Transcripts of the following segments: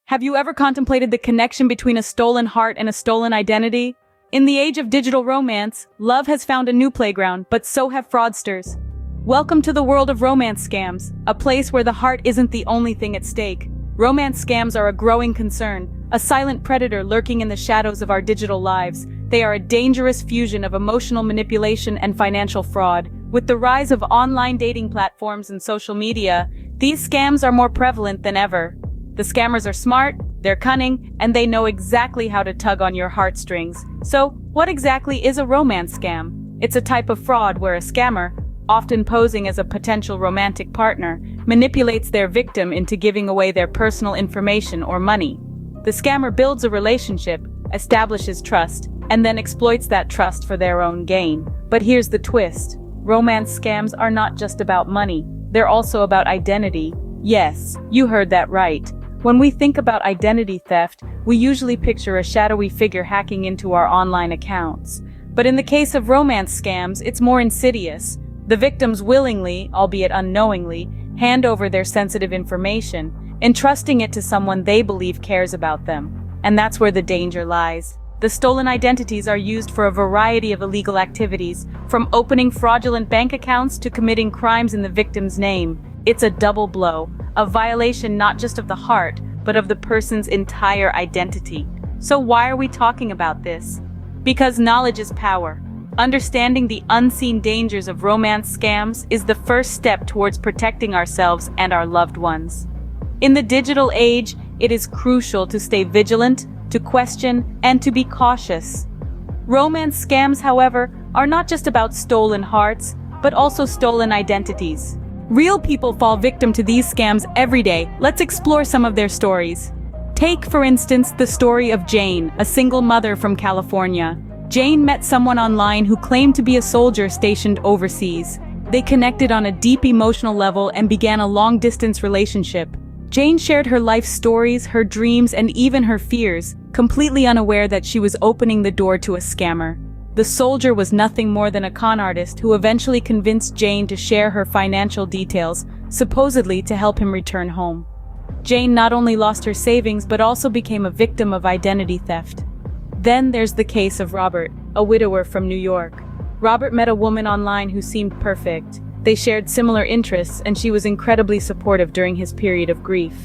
Have you ever contemplated the connection between a stolen heart and a stolen identity? In the age of digital romance, love has found a new playground, but so have fraudsters. Welcome to the world of romance scams, a place where the heart isn't the only thing at stake. Romance scams are a growing concern, a silent predator lurking in the shadows of our digital lives. They are a dangerous fusion of emotional manipulation and financial fraud. With the rise of online dating platforms and social media, these scams are more prevalent than ever. The scammers are smart, they're cunning, and they know exactly how to tug on your heartstrings. So, what exactly is a romance scam? It's a type of fraud where a scammer, often posing as a potential romantic partner, manipulates their victim into giving away their personal information or money. The scammer builds a relationship, establishes trust, and then exploits that trust for their own gain. But here's the twist. Romance scams are not just about money, they're also about identity. Yes, you heard that right. When we think about identity theft, we usually picture a shadowy figure hacking into our online accounts. But in the case of romance scams, it's more insidious. The victims willingly, albeit unknowingly, hand over their sensitive information, entrusting it to someone they believe cares about them. And that's where the danger lies. The stolen identities are used for a variety of illegal activities, from opening fraudulent bank accounts to committing crimes in the victim's name. It's a double blow, a violation not just of the heart, but of the person's entire identity. So why are we talking about this? Because knowledge is power. Understanding the unseen dangers of romance scams is the first step towards protecting ourselves and our loved ones. In the digital age, it is crucial to stay vigilant, to question, and to be cautious. Romance scams, however, are not just about stolen hearts, but also stolen identities. Real people fall victim to these scams every day. Let's explore some of their stories. Take, for instance, the story of Jane, a single mother from California. Jane met someone online who claimed to be a soldier stationed overseas. They connected on a deep emotional level and began a long-distance relationship. Jane shared her life stories, her dreams, and even her fears, completely unaware that she was opening the door to a scammer. The soldier was nothing more than a con artist who eventually convinced Jane to share her financial details, supposedly to help him return home. Jane not only lost her savings but also became a victim of identity theft. Then there's the case of Robert, a widower from New York. Robert met a woman online who seemed perfect. They shared similar interests, and she was incredibly supportive during his period of grief.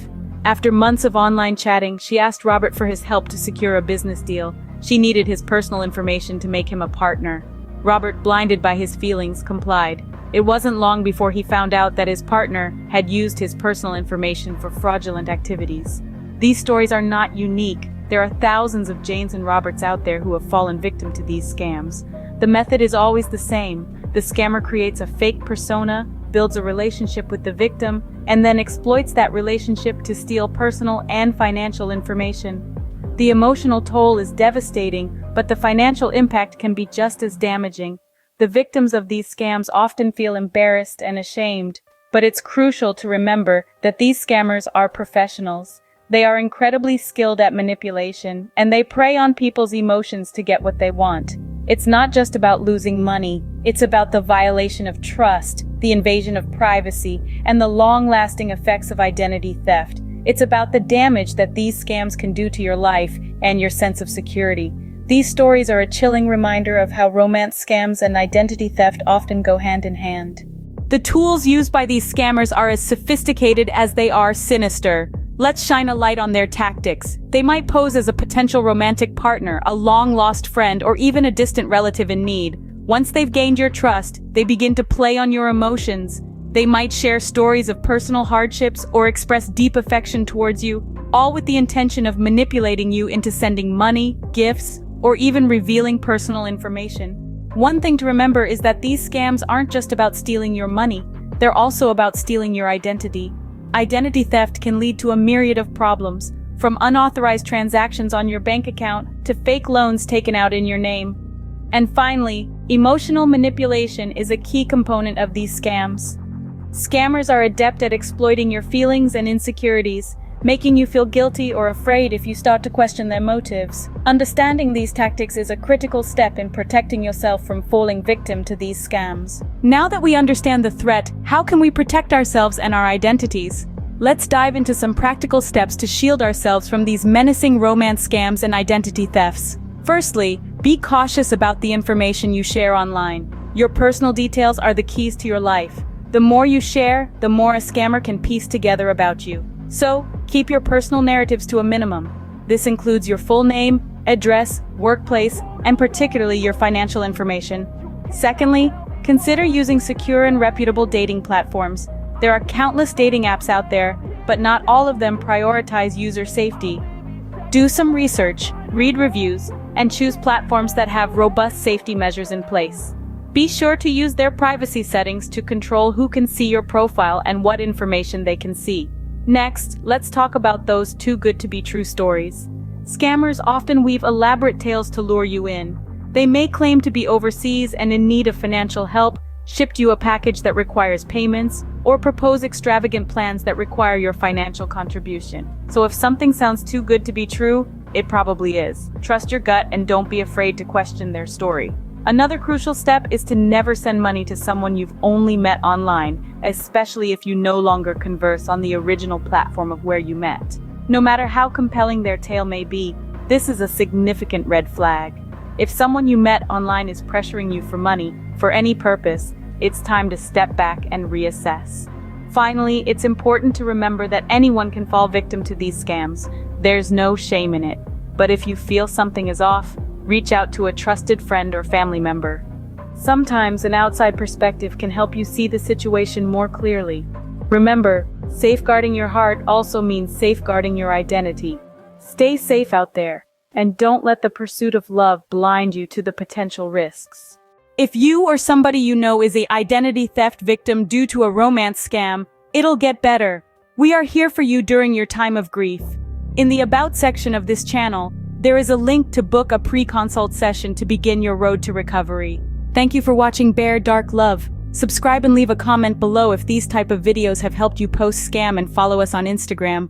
After months of online chatting, she asked Robert for his help to secure a business deal. She needed his personal information to make him a partner. Robert, blinded by his feelings, complied. It wasn't long before he found out that his partner had used his personal information for fraudulent activities. These stories are not unique. There are thousands of Janes and Roberts out there who have fallen victim to these scams. The method is always the same. The scammer creates a fake persona, builds a relationship with the victim, and then exploits that relationship to steal personal and financial information. The emotional toll is devastating, but the financial impact can be just as damaging. The victims of these scams often feel embarrassed and ashamed, but it's crucial to remember that these scammers are professionals. They are incredibly skilled at manipulation, and they prey on people's emotions to get what they want. It's not just about losing money, it's about the violation of trust, the invasion of privacy, and the long-lasting effects of identity theft. It's about the damage that these scams can do to your life and your sense of security. These stories are a chilling reminder of how romance scams and identity theft often go hand in hand. The tools used by these scammers are as sophisticated as they are sinister. Let's shine a light on their tactics. They might pose as a potential romantic partner, a long-lost friend, or even a distant relative in need. Once they've gained your trust, they begin to play on your emotions. They might share stories of personal hardships or express deep affection towards you, all with the intention of manipulating you into sending money, gifts, or even revealing personal information. One thing to remember is that these scams aren't just about stealing your money, they're also about stealing your identity. Identity theft can lead to a myriad of problems, from unauthorized transactions on your bank account to fake loans taken out in your name. And finally, emotional manipulation is a key component of these scams. Scammers are adept at exploiting your feelings and insecurities, making you feel guilty or afraid if you start to question their motives. Understanding these tactics is a critical step in protecting yourself from falling victim to these scams. Now that we understand the threat, how can we protect ourselves and our identities? Let's dive into some practical steps to shield ourselves from these menacing romance scams and identity thefts. Firstly, be cautious about the information you share online. Your personal details are the keys to your life. The more you share, the more a scammer can piece together about you. So, keep your personal narratives to a minimum. This includes your full name, address, workplace, and particularly your financial information. Secondly, consider using secure and reputable dating platforms. There are countless dating apps out there, but not all of them prioritize user safety. Do some research, read reviews, and choose platforms that have robust safety measures in place. Be sure to use their privacy settings to control who can see your profile and what information they can see. Next, let's talk about those too good to be true stories. Scammers often weave elaborate tales to lure you in. They may claim to be overseas and in need of financial help, ship you a package that requires payments, or propose extravagant plans that require your financial contribution. So if something sounds too good to be true, it probably is. Trust your gut and don't be afraid to question their story. Another crucial step is to never send money to someone you've only met online, especially if you no longer converse on the original platform of where you met. No matter how compelling their tale may be, this is a significant red flag. If someone you met online is pressuring you for money, for any purpose, it's time to step back and reassess. Finally, it's important to remember that anyone can fall victim to these scams. There's no shame in it. But if you feel something is off, reach out to a trusted friend or family member. Sometimes an outside perspective can help you see the situation more clearly. Remember, safeguarding your heart also means safeguarding your identity. Stay safe out there, and don't let the pursuit of love blind you to the potential risks. If you or somebody you know is an identity theft victim due to a romance scam, it'll get better. We are here for you during your time of grief. In the About section of this channel, there is a link to book a pre-consult session to begin your road to recovery. Thank you for watching Bare Dark Love. Subscribe and leave a comment below if these type of videos have helped you post scam, and follow us on Instagram.